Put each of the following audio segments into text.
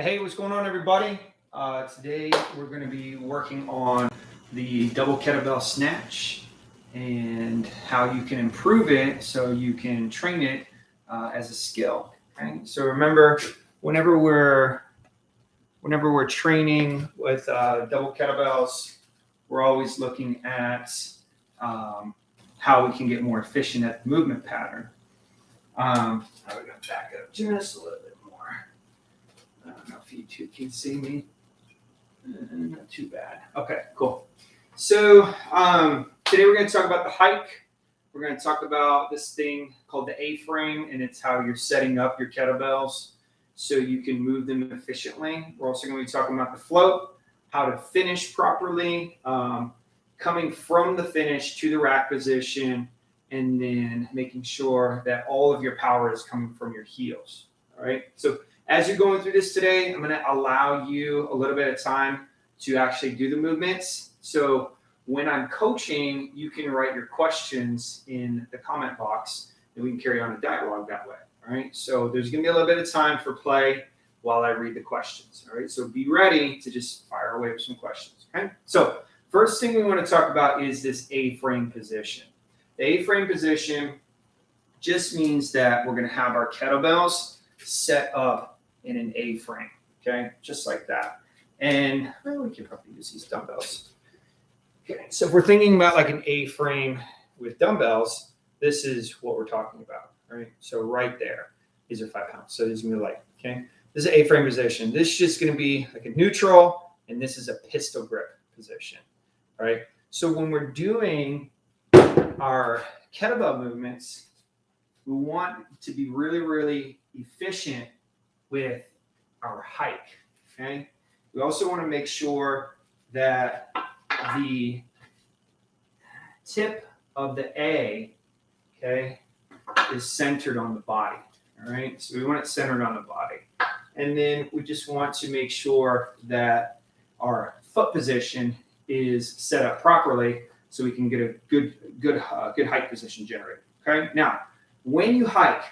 Hey, what's going on, everybody? Today we're going to be working on the double kettlebell snatch and how you can improve it so you can train it as a skill. Okay? So remember, whenever we're training with double kettlebells, we're always looking at how we can get more efficient at the movement pattern. Now we're going to back up just a little bit more. I don't know if you two can see me. Not too bad. Okay, cool. So today we're going to talk about the hike. We're going to talk about this thing called the A-frame, and it's how you're setting up your kettlebells so you can move them efficiently. We're also going to be talking about the float, how to finish properly, coming from the finish to the rack position, and then making sure that all of your power is coming from your heels. All right. So as you're going through this today, I'm going to allow you a little bit of time to actually do the movements. So when I'm coaching, you can write your questions in the comment box, and we can carry on a dialogue that way. All right. So there's going to be a little bit of time for play while I read the questions. All right. So be ready to just fire away with some questions. Okay. So first thing we want to talk about is this A-frame position. The A-frame position just means that we're going to have our kettlebells set up in an A-frame, okay, just like that. And we can probably use these dumbbells. Okay, so if we're thinking about like an A-frame with dumbbells, this is what we're talking about, right? So right there, these are 5 pounds. So these are going to be light, okay? This is an A-frame position. This is just going to be like a neutral, and this is a pistol grip position, right? So when we're doing our kettlebell movements, we want to be really, really efficient with our hike, okay? We also want to make sure that the tip of the A, okay, is centered on the body, all right? So we want it centered on the body. And then we just want to make sure that our foot position is set up properly so we can get a good hike position generated, okay? Now, when you hike,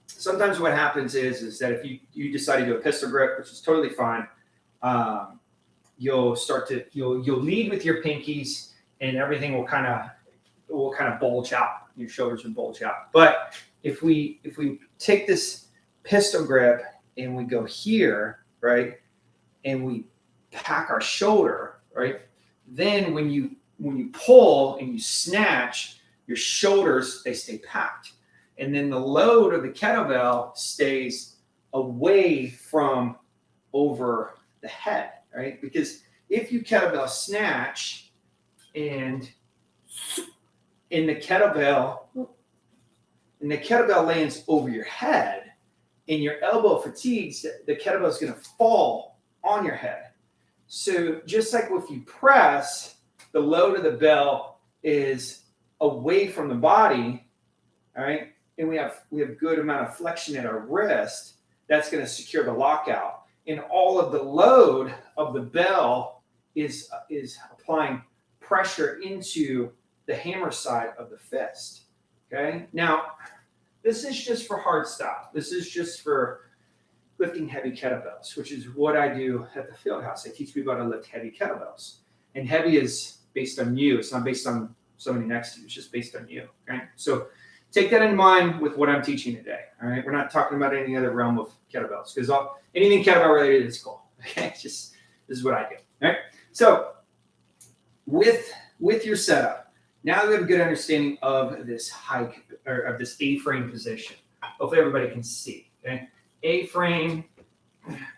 sometimes what happens is that if you decide to do a pistol grip, which is totally fine, you'll lead with your pinkies, and everything will kind of bulge out. Your shoulders will bulge out. But if we take this pistol grip and we go here, right, and we pack our shoulder, right, then when you pull and you snatch, your shoulders, they stay packed. And then the load of the kettlebell stays away from over the head, right? Because if you kettlebell snatch and the kettlebell lands over your head and your elbow fatigues, the kettlebell is going to fall on your head. So just like if you press, the load of the bell is away from the body, all right? And we have good amount of flexion at our wrist. That's going to secure the lockout. And all of the load of the bell is applying pressure into the hammer side of the fist. Okay. Now, this is just for hard style. This is just for lifting heavy kettlebells, which is what I do at the field house. I teach people how to lift heavy kettlebells. And heavy is based on you. It's not based on somebody next to you. It's just based on you. Okay. So take that in mind with what I'm teaching today. All right. We're not talking about any other realm of kettlebells because anything kettlebell related is cool. Okay. It's just, this is what I do. All right. So with your setup, now we have a good understanding of this hike or of this A-frame position. Hopefully everybody can see. Okay. A-frame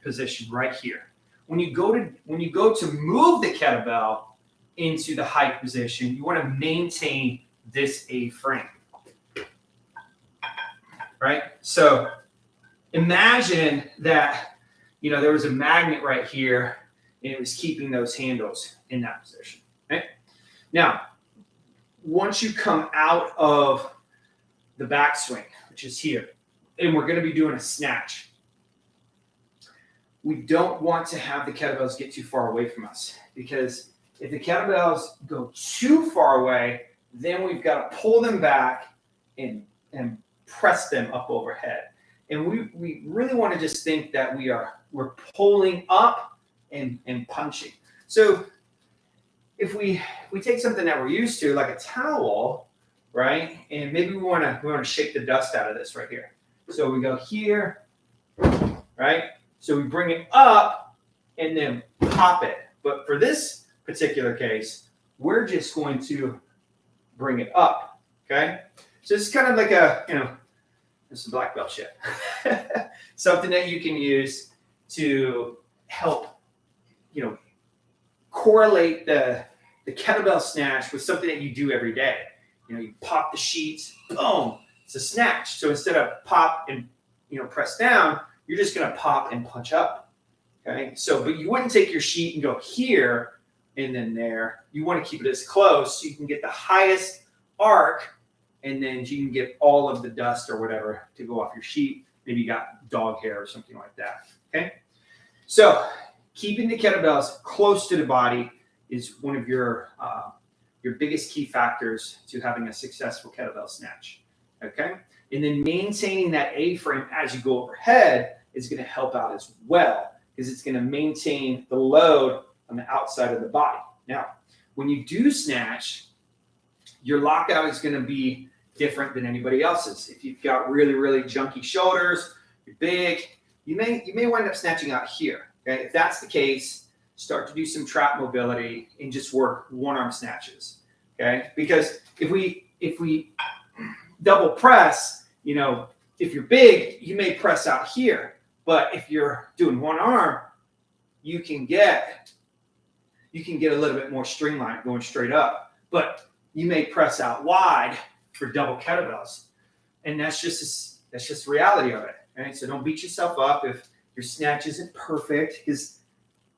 position right here. When you go to move the kettlebell into the hike position, you want to maintain this A-frame. Right? So imagine that, there was a magnet right here and it was keeping those handles in that position. Okay? Now, once you come out of the backswing, which is here, and we're going to be doing a snatch, we don't want to have the kettlebells get too far away from us, because if the kettlebells go too far away, then we've got to pull them back and press them up overhead. And we really want to just think that we're pulling up and punching. So if we take something that we're used to, like a towel, right? And maybe we want to shake the dust out of this right here. So we go here, right? So we bring it up and then pop it. But for this particular case, we're just going to bring it up, okay? So it's kind of like it's some black belt shit. Something that you can use to help, correlate the kettlebell snatch with something that you do every day. You pop the sheets, boom, it's a snatch. So instead of pop and, press down, you're just going to pop and punch up. Okay. So, but you wouldn't take your sheet and go here and then there. You want to keep it as close so you can get the highest arc, and then you can get all of the dust or whatever to go off your sheet. Maybe you got dog hair or something like that. Okay. So keeping the kettlebells close to the body is one of your biggest key factors to having a successful kettlebell snatch. Okay. And then maintaining that A-frame as you go overhead is going to help out as well, because it's going to maintain the load on the outside of the body. Now, when you do snatch, your lockout is going to be different than anybody else's. If you've got really, really junky shoulders, you're big, you may wind up snatching out here. Okay. If that's the case, start to do some trap mobility and just work one-arm snatches. Okay. Because if we double press, if you're big, you may press out here. But if you're doing one arm, you can get a little bit more streamlined going straight up. But you may press out wide for double kettlebells. And that's just the reality of it. Right? So don't beat yourself up if your snatch isn't perfect, because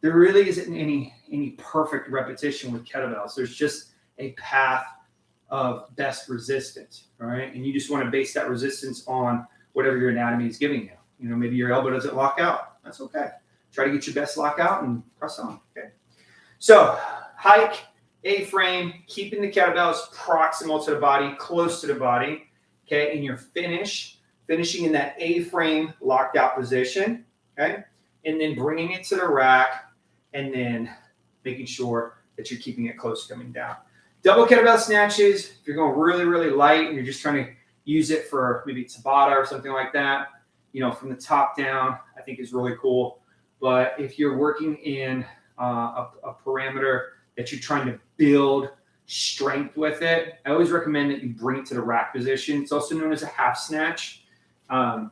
there really isn't any perfect repetition with kettlebells. There's just a path of best resistance, all right? And you just want to base that resistance on whatever your anatomy is giving you. Maybe your elbow doesn't lock out. That's okay. Try to get your best lockout and press on, okay? So hike, A-frame, keeping the kettlebells proximal to the body, close to the body, okay? And your finishing in that A-frame locked out position, okay? And then bringing it to the rack, and then making sure that you're keeping it close coming down. Double kettlebell snatches, if you're going really, really light and you're just trying to use it for maybe Tabata or something like that, from the top down, I think is really cool. But if you're working in a parameter that you're trying to build strength with it, I always recommend that you bring it to the rack position. It's also known as a half snatch. And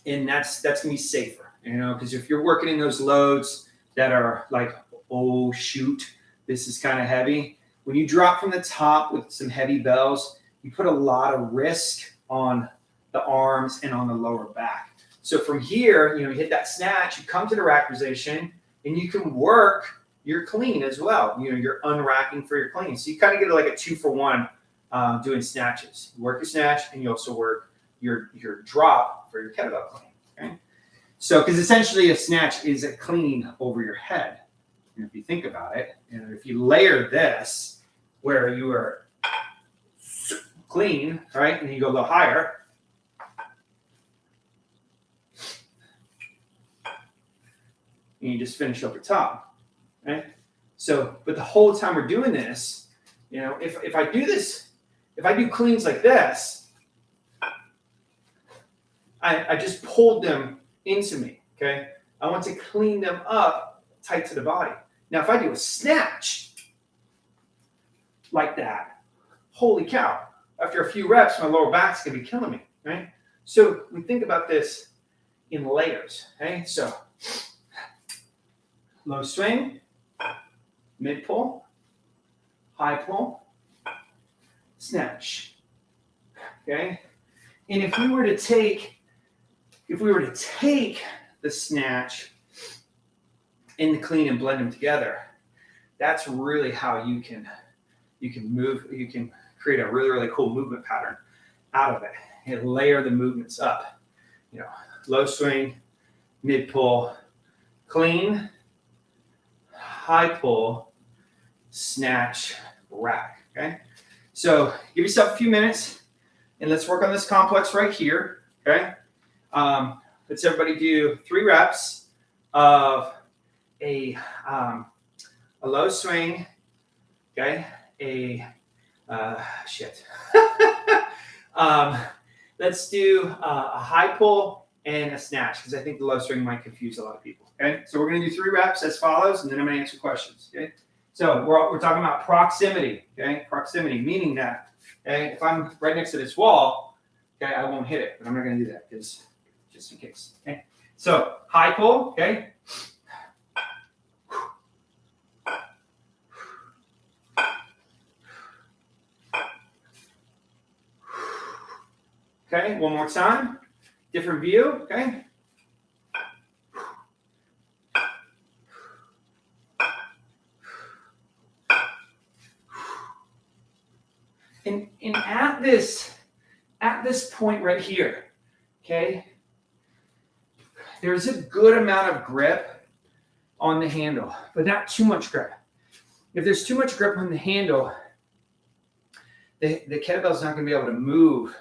that's going to be safer, because if you're working in those loads that are like, oh, shoot, this is kind of heavy. When you drop from the top with some heavy bells, you put a lot of risk on the arms and on the lower back. So from here, you hit that snatch, you come to the rack position, and you can work your clean as well. You're unracking for your clean. So you kind of get like a 2-for-1 doing snatches. You work your snatch, and you also work your drop for your kettlebell clean. Okay. So, because essentially a snatch is a clean over your head. And if you think about it, if you layer this where you are clean, right, and you go a little higher, and you just finish up the top, right? So, but the whole time we're doing this, if I do this, if I do cleans like this, I just pulled them into me, okay? I want to clean them up tight to the body. Now, if I do a snatch like that, holy cow, after a few reps, my lower back's going to be killing me, right? So we think about this in layers, okay? So low swing, mid pull, high pull, snatch, okay? And if we were to take the snatch and the clean and blend them together, that's really how you can create a really, really cool movement pattern out of it and layer the movements up. Low swing, mid pull, clean, high pull, snatch, rack. Okay. So give yourself a few minutes and let's work on this complex right here. Okay. Let's everybody do 3 reps of a low swing, okay? Let's do a high pull and a snatch, because I think the low swing might confuse a lot of people, okay? So we're going to do 3 reps as follows, and then I'm going to answer questions, okay? So we're talking about proximity, okay? Proximity, meaning that, okay, if I'm right next to this wall, okay, I won't hit it, but I'm not going to do that, because just in case, okay? So high pull, okay? Okay, one more time. Different view, okay? And at this point right here, okay, there's a good amount of grip on the handle, but not too much grip. If there's too much grip on the handle, the kettlebell's not going to be able to move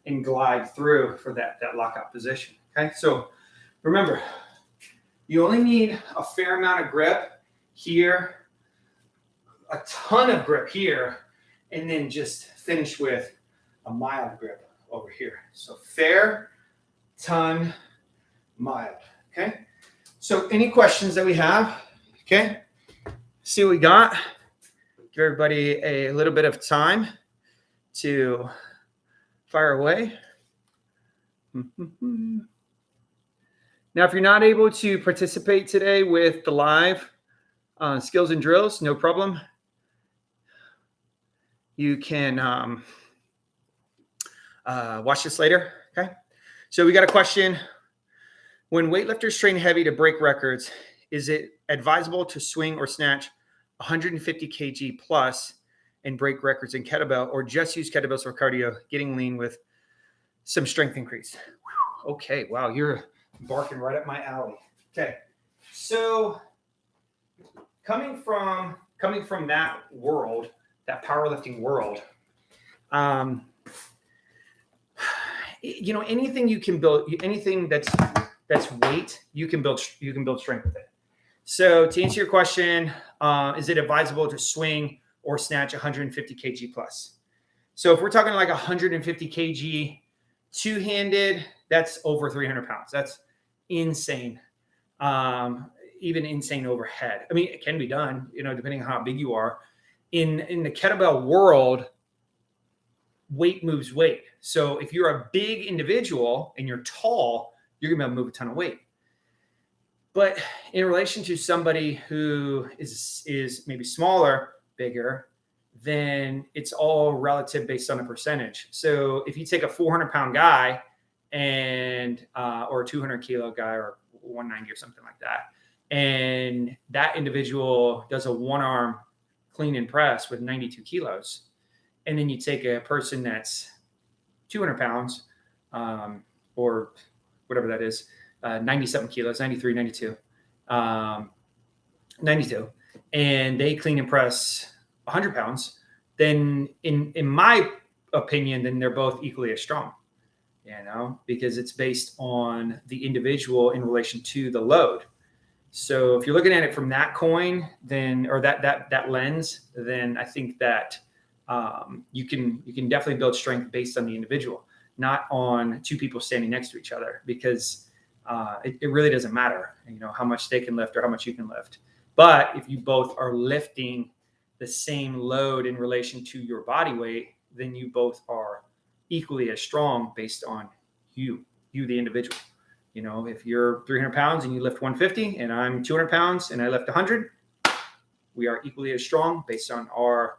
and glide through for that lockout position. Okay, so remember, you only need a fair amount of grip here, a ton of grip here, and then just finish with a mild grip over here. So fair, ton, mild. Okay, so any questions that we have? Okay, see what we got. Give everybody a little bit of time to fire away. Now, if you're not able to participate today with the live skills and drills, no problem. You can watch this later, okay? So we got a question. When weightlifters train heavy to break records, is it advisable to swing or snatch 150 kg plus and break records in kettlebell, or just use kettlebells for cardio, getting lean with some strength increase? Whew. Okay, wow, you're barking right up my alley. Okay, so coming from that world, that powerlifting world, you know, anything you can build, anything that's weight, you can build strength with it. So to answer your question, is it advisable to swing or snatch 150 kg plus? So if we're talking like 150 kg two-handed, that's over 300 pounds. That's insane. Even insane overhead. I mean, it can be done, you know, depending on how big you are. In the kettlebell world, weight moves weight. So if you're a big individual and you're tall, you're gonna be able to move a ton of weight. But in relation to somebody who is maybe smaller, bigger, then it's all relative based on a percentage. So if you take a 400-pound guy and or a 200-kilo guy or 190 or something like that, and that individual does a one-arm clean and press with 92 kilos, and then you take a person that's 200 pounds or whatever that is, 97 kilos, 93, 92, 92, and they clean and press 100 pounds, then in my opinion, then they're both equally as strong, you know, because it's based on the individual in relation to the load. So if you're looking at it from that coin, then, or that lens, then I think that you can definitely build strength based on the individual, not on two people standing next to each other, because it really doesn't matter, you know, how much they can lift or how much you can lift. But if you both are lifting the same load in relation to your body weight, then you both are equally as strong based on you, the individual. You know, if you're 300 pounds and you lift 150 and I'm 200 pounds and I lift 100, we are equally as strong based on our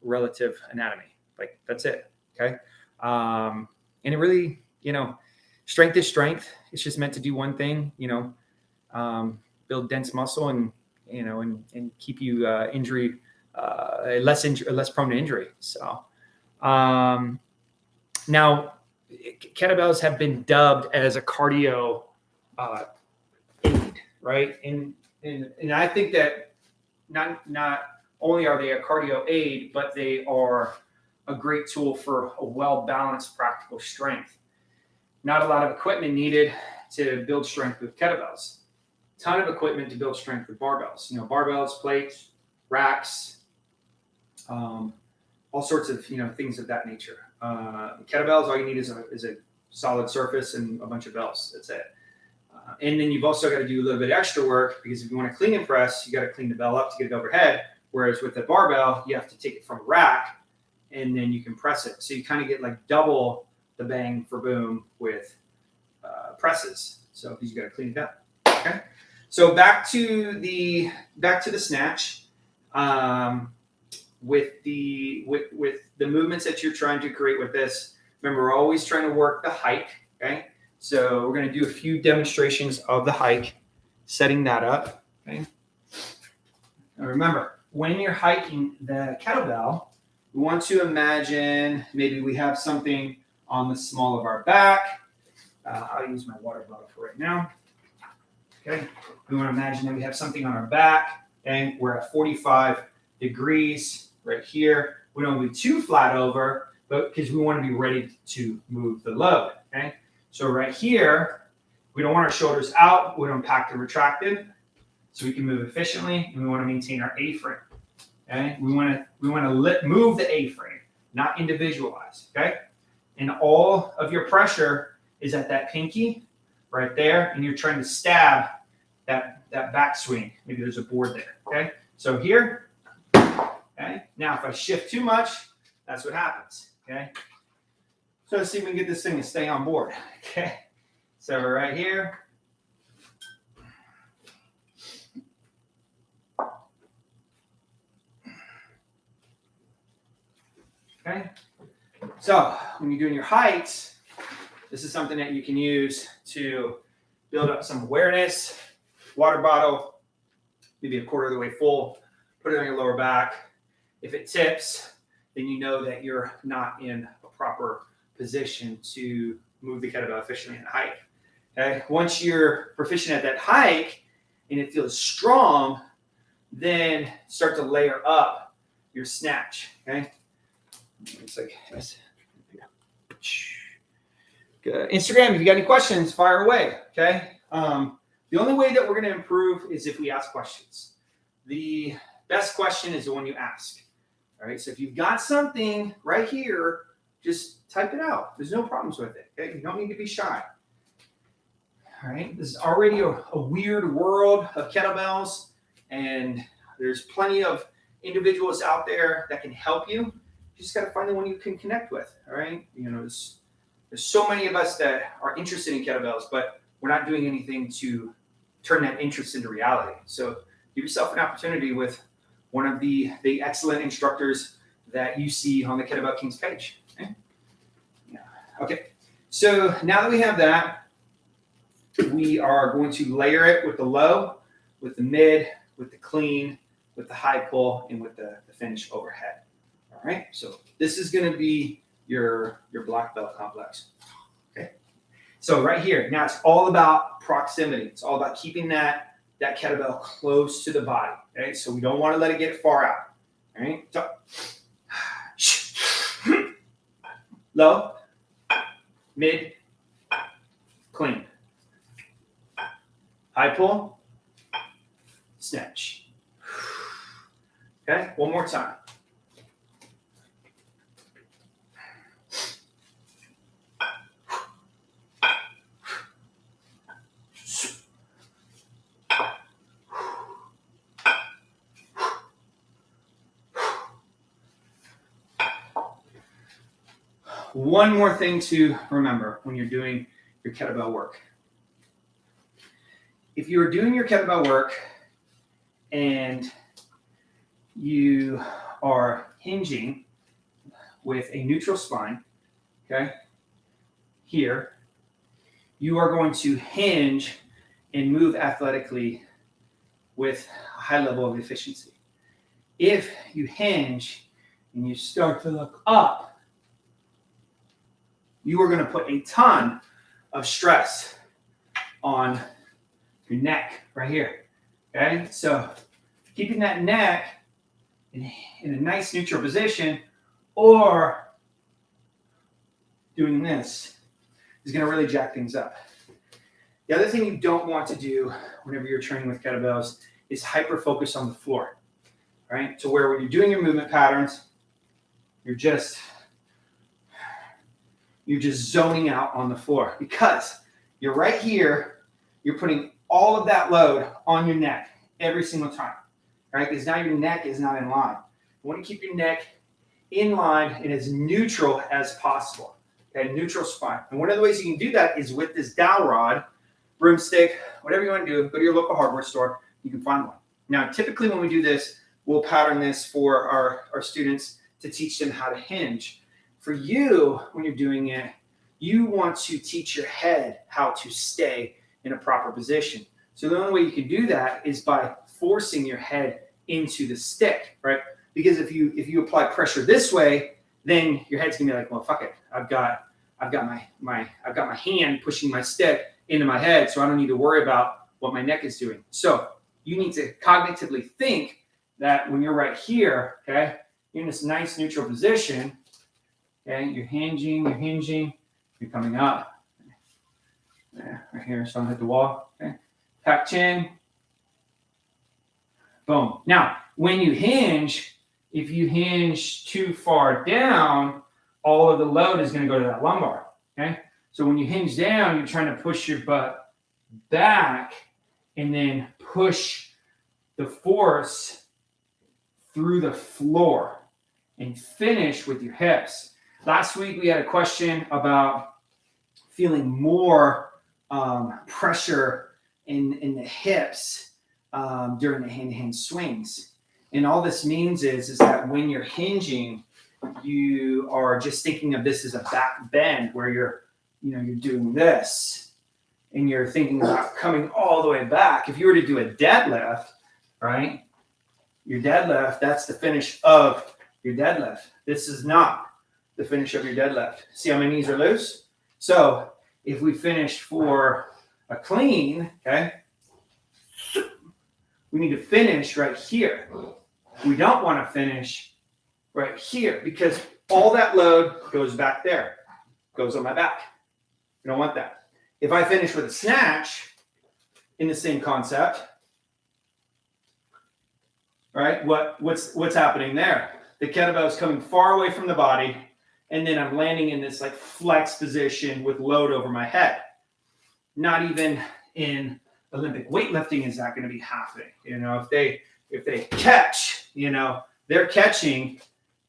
relative anatomy. Like, that's it. Okay. And it really, you know, strength is strength. It's just meant to do one thing, you know, build dense muscle and, you know, and keep you less prone to injury. So now kettlebells have been dubbed as a cardio aid, right? And I think that not only are they a cardio aid, but they are a great tool for a well-balanced practical strength. not a lot of equipment needed to build strength with kettlebells. Ton of equipment to build strength with barbells. Barbells, plates, racks, all sorts of things of that nature. Kettlebells, all you need is a solid surface and a bunch of bells. That's it. And then you've also got to do a little bit of extra work, because if you want to clean and press, you got to clean the bell up to get it overhead. Whereas with the barbell, you have to take it from a rack and then you can press it. So you kind of get like double the bang for boom with presses. So because you got to clean it up. Okay. So back to the snatch. With the movements that you're trying to create with this, remember, we're always trying to work the hike. Okay. So we're going to do a few demonstrations of the hike, setting that up. Okay. Now remember, when you're hiking the kettlebell, we want to imagine maybe we have something on the small of our back. I'll use my water bottle for right now. Okay. We want to imagine that we have something on our back, and we're at 45 degrees right here. We don't want to be too flat over, but because we want to be ready to move the load. Okay. So right here, we don't want our shoulders out. We don't packed and retracted, so we can move efficiently, and we want to maintain our A-frame. Okay, we want to move the A-frame, not individualize. Okay, and all of your pressure is at that pinky right there, and you're trying to stab that back swing. Maybe there's a board there. Okay, so here. Okay, now if I shift too much, that's what happens. Okay. So let's see if we can get this thing to stay on board. Okay. So we're right here. Okay. So when you're doing your heights, this is something that you can use to build up some awareness. Water bottle, maybe a quarter of the way full, put it on your lower back. If it tips, then you know that you're not in a proper position to move the kettlebell efficiently in a hike. Okay. Once you're proficient at that hike and it feels strong, then start to layer up your snatch. Okay. It's like this. Good. Instagram, if you got any questions, fire away. Okay. The only way that we're going to improve is if we ask questions. The best question is the one you ask. All right. So if you've got something right here, just type it out. There's no problems with it. Okay? You don't need to be shy. All right. This is already a weird world of kettlebells, and there's plenty of individuals out there that can help you. You just got to find the one you can connect with. All right. There's so many of us that are interested in kettlebells, but we're not doing anything to turn that interest into reality. So give yourself an opportunity with one of the excellent instructors that you see on the Kettlebell Kings page. Okay. Yeah. Okay. So now that we have that, we are going to layer it with the low, with the mid, with the clean, with the high pull, and with the finish overhead. All right. So this is going to be your black belt complex. Okay. So right here, now it's all about proximity. It's all about keeping that kettlebell close to the body. Okay. So we don't want to let it get far out. All right. So low, mid, clean. High pull, snatch. Okay, one more time. One more thing to remember when you're doing your kettlebell work. If you're doing your kettlebell work and you are hinging with a neutral spine, okay, here, you are going to hinge and move athletically with a high level of efficiency. If you hinge and you start to look up, you are going to put a ton of stress on your neck right here. Okay, so keeping that neck in a nice neutral position, or doing this is going to really jack things up. The other thing you don't want to do whenever you're training with kettlebells is hyper focus on the floor, right? To where when you're doing your movement patterns, you're just zoning out on the floor, because you're right here, you're putting all of that load on your neck every single time, right? Because now your neck is not in line. You want to keep your neck in line and as neutral as possible, okay? Neutral spine. And one of the ways you can do that is with this dowel rod, broomstick, whatever you want to do, go to your local hardware store, you can find one. Now, typically when we do this, we'll pattern this for our students to teach them how to hinge. For you, when you're doing it, you want to teach your head how to stay in a proper position. So the only way you can do that is by forcing your head into the stick, right? Because if you apply pressure this way, then your head's gonna be like, well, fuck it. I've got my hand pushing my stick into my head, so I don't need to worry about what my neck is doing. So you need to cognitively think that when you're right here, okay, you're in this nice neutral position, okay, you're hinging, you're coming up, yeah, right here, so I'm gonna hit the wall, okay, tuck chin, boom. Now, when you hinge, if you hinge too far down, all of the load is gonna go to that lumbar, okay? So when you hinge down, you're trying to push your butt back and then push the force through the floor and finish with your hips. Last week, we had a question about feeling more pressure in the hips during the hand-to-hand swings. And all this means is that when you're hinging, you are just thinking of this as a back bend where you're doing this and you're thinking about coming all the way back. If you were to do a deadlift, right? Your deadlift, that's the finish of your deadlift. This is not the finish of your deadlift. See how my knees are loose? So if we finish for a clean, okay, we need to finish right here. We don't want to finish right here because all that load goes back there, goes on my back. We don't want that. If I finish with a snatch in the same concept, right, what's happening there? The kettlebell is coming far away from the body, and then I'm landing in this like flex position with load over my head. Not even in Olympic weightlifting is that going to be happening. If they catch, they're catching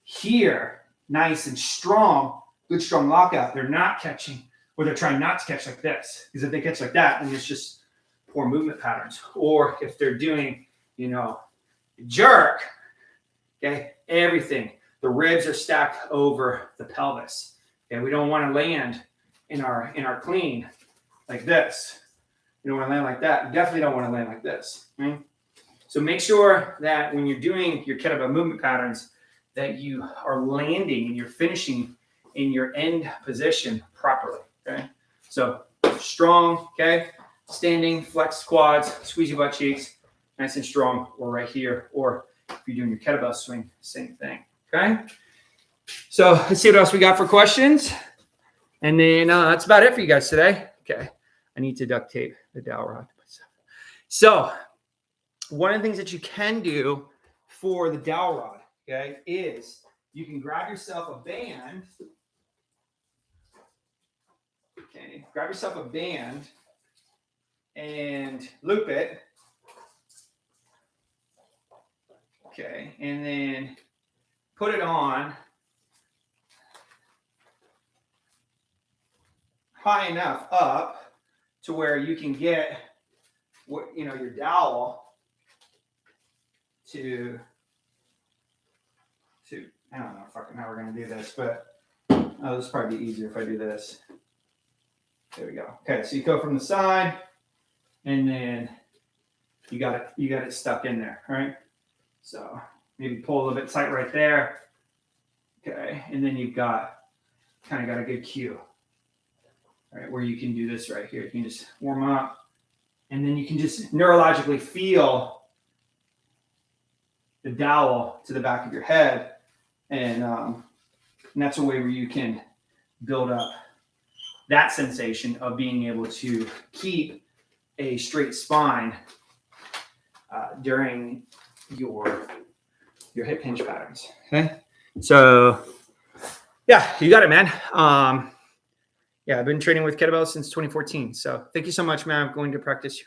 here, nice and strong, good strong lockout. They're not catching, or they're trying not to catch like this. Because if they catch like that, then it's just poor movement patterns. Or if they're doing, jerk, okay, everything. The ribs are stacked over the pelvis. Okay, we don't want to land in our clean like this. You don't want to land like that. You definitely don't want to land like this. Right? So make sure that when you're doing your kettlebell movement patterns, that you are landing and you're finishing in your end position properly. Okay, so strong. Okay, standing, flex quads, squeeze your butt cheeks, nice and strong, or right here, or if you're doing your kettlebell swing, same thing. Okay, so let's see what else we got for questions, and then that's about it for you guys today. Okay, I need to duct tape the dowel rod. So one of the things that you can do for the dowel rod, okay, is you can grab yourself a band. Okay, grab yourself a band and loop it. Okay, and then put it on high enough up to where you can get your dowel to I don't know fucking how we're gonna do this, but this will probably be easier if I do this. There we go. Okay, so you go from the side, and then you got it stuck in there, all right? So maybe pull a little bit tight right there. Okay, and then you've got a good cue, right, where you can do this right here. You can just warm up, and then you can just neurologically feel the dowel to the back of your head, and that's a way where you can build up that sensation of being able to keep a straight spine during your hip hinge patterns. Okay, so yeah, you got it, man. Yeah, I've been training with kettlebells since 2014. So thank you so much, man. I'm going to practice.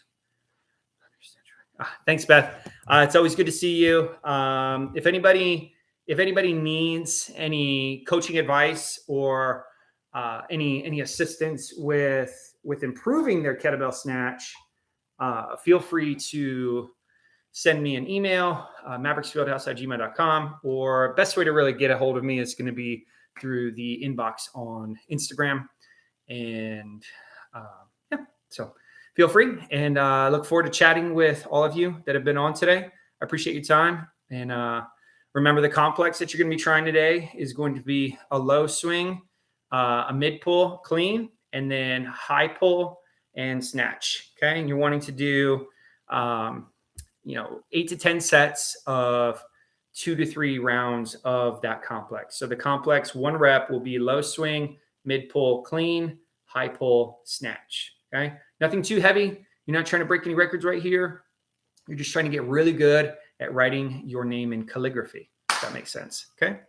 Thanks, Beth. It's always good to see you. If anybody needs any coaching advice or any assistance with improving their kettlebell snatch, feel free to send me an email, mavericksfieldhouse@gmail.com, or best way to really get a hold of me is going to be through the inbox on Instagram. And yeah, so feel free, and look forward to chatting with all of you that have been on today. I appreciate your time. And remember, the complex that you're going to be trying today is going to be a low swing, a mid pull clean, and then high pull and snatch. Okay. And you're wanting to do, 8 to 10 sets of 2 to 3 rounds of that complex. So the complex 1 rep will be low swing, mid pull clean, high pull snatch. Okay. Nothing too heavy. You're not trying to break any records right here. You're just trying to get really good at writing your name in calligraphy. If that makes sense. Okay.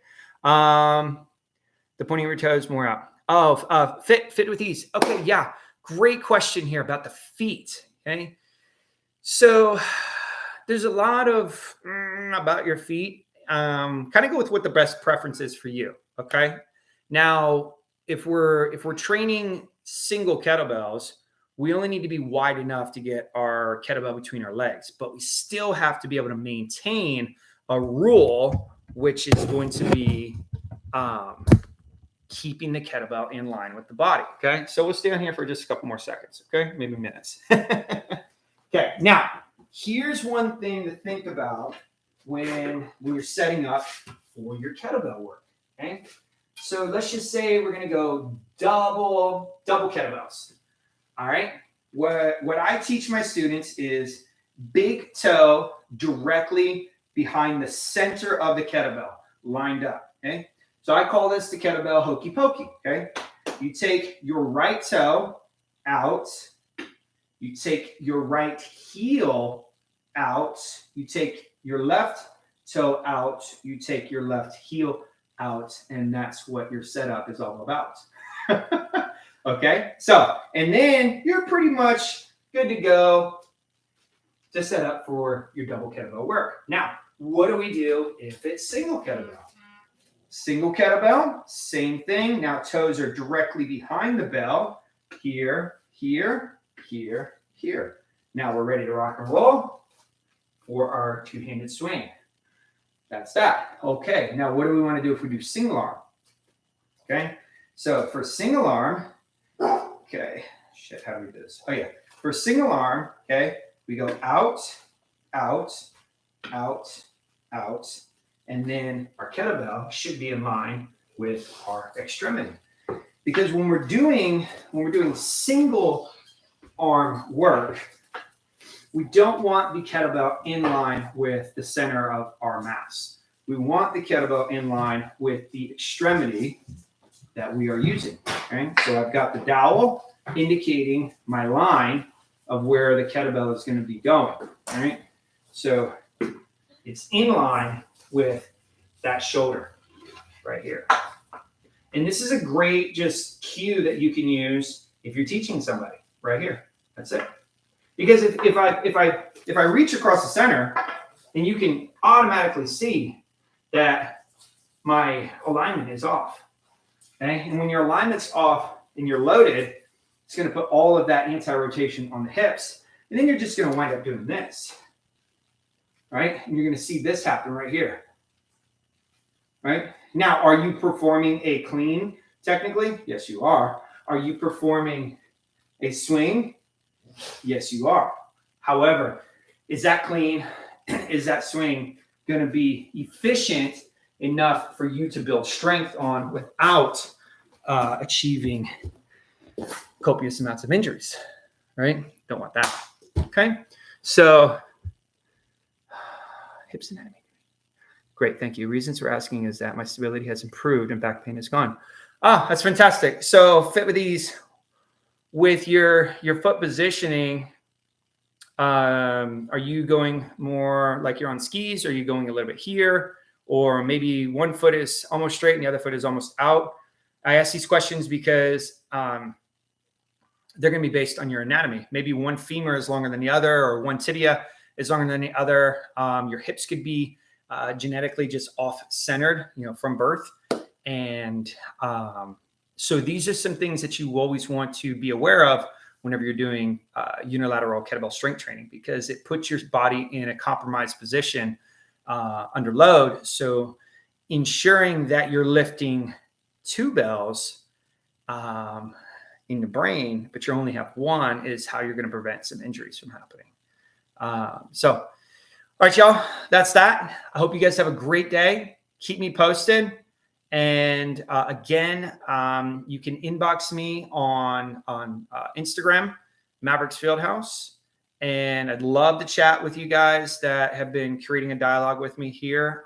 The pointing of your toes more out. Oh, fit with ease. Okay. Yeah. Great question here about the feet. Okay. So there's a lot of about your feet. Kind of go with what the best preference is for you. Okay. Now, if we're training single kettlebells, we only need to be wide enough to get our kettlebell between our legs, but we still have to be able to maintain a rule, which is going to be keeping the kettlebell in line with the body. Okay. So we'll stay on here for just a couple more seconds. Okay. Maybe minutes. Okay. Now, here's one thing to think about when you're setting up for your kettlebell work. Okay. So let's just say we're going to go double kettlebells. All right. What I teach my students is big toe directly behind the center of the kettlebell, lined up. Okay. So I call this the kettlebell hokey pokey. Okay. You take your right toe out. You take your right heel out. You take your left toe out. You take your left heel out. And that's what your setup is all about. Okay, so, and then you're pretty much good to go to set up for your double kettlebell work. Now, what do we do if it's single kettlebell? Single kettlebell, same thing. Now, toes are directly behind the bell. Here, here, here, here. Now, we're ready to rock and roll for our two-handed swing. That's that. Okay, now what do we want to do if we do single arm? Okay, so for single arm, okay, shit, how do we do this? Oh, yeah. For single arm, okay, we go out, out, out, out, and then our kettlebell should be in line with our extremity. Because when we're doing single arm work, we don't want the kettlebell in line with the center of our mass. We want the kettlebell in line with the extremity that we are using. Okay, so I've got the dowel indicating my line of where the kettlebell is going to be going. All right, so it's in line with that shoulder right here. And this is a great just cue that you can use if you're teaching somebody right here. That's it. Because if I reach across the center, then you can automatically see that my alignment is off. Okay, and when your alignment's off and you're loaded, it's going to put all of that anti-rotation on the hips, and then you're just going to wind up doing this, right? And you're going to see this happen right here, right? Now, are you performing a clean technically? Yes, you are. Are you performing a swing? Yes, you are. However, is that clean? Is that swing going to be efficient enough for you to build strength on without achieving copious amounts of injuries, right? Don't want that. Okay. So hips anatomy. Great. Thank you. Reasons for asking is that my stability has improved and back pain is gone. Ah, that's fantastic. So fit with ease. with your foot positioning, are you going more like you're on skis? Or are you going a little bit here? Or maybe one foot is almost straight and the other foot is almost out? I ask these questions because they're going to be based on your anatomy. Maybe one femur is longer than the other, or one tibia is longer than the other. Your hips could be genetically just off-centered, from birth. And so these are some things that you always want to be aware of whenever you're doing unilateral kettlebell strength training, because it puts your body in a compromised position under load. So ensuring that you're lifting 2 bells in the brain, but you only have one, is how you're going to prevent some injuries from happening. All right, y'all, that's that. I hope you guys have a great day. Keep me posted. And again, you can inbox me on Instagram, Maverick's Fieldhouse. And I'd love to chat with you guys that have been creating a dialogue with me here.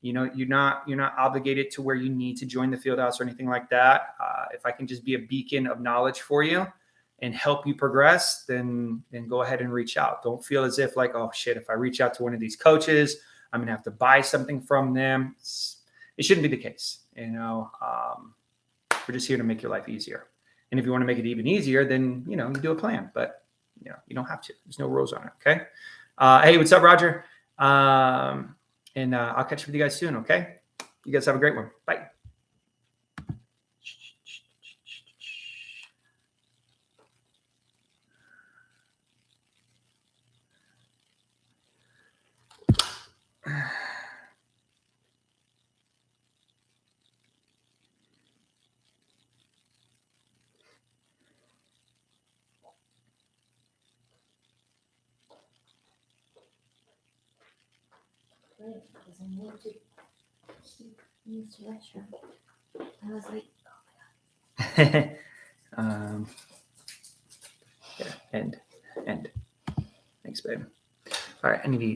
You're not obligated to where you need to join the Fieldhouse or anything like that. If I can just be a beacon of knowledge for you and help you progress, then go ahead and reach out. Don't feel as if like, oh shit, if I reach out to one of these coaches, I'm going to have to buy something from them. It shouldn't be the case. We're just here to make your life easier. And if you want to make it even easier, then, you do a plan, but you don't have to. There's no rules on it. Okay. Hey, what's up, Roger? And I'll catch up with you guys soon. Okay. You guys have a great one. Bye. Because I need to keep use the restroom. I was like, oh my god. Yeah, end. Thanks, babe. All right, I need to eat.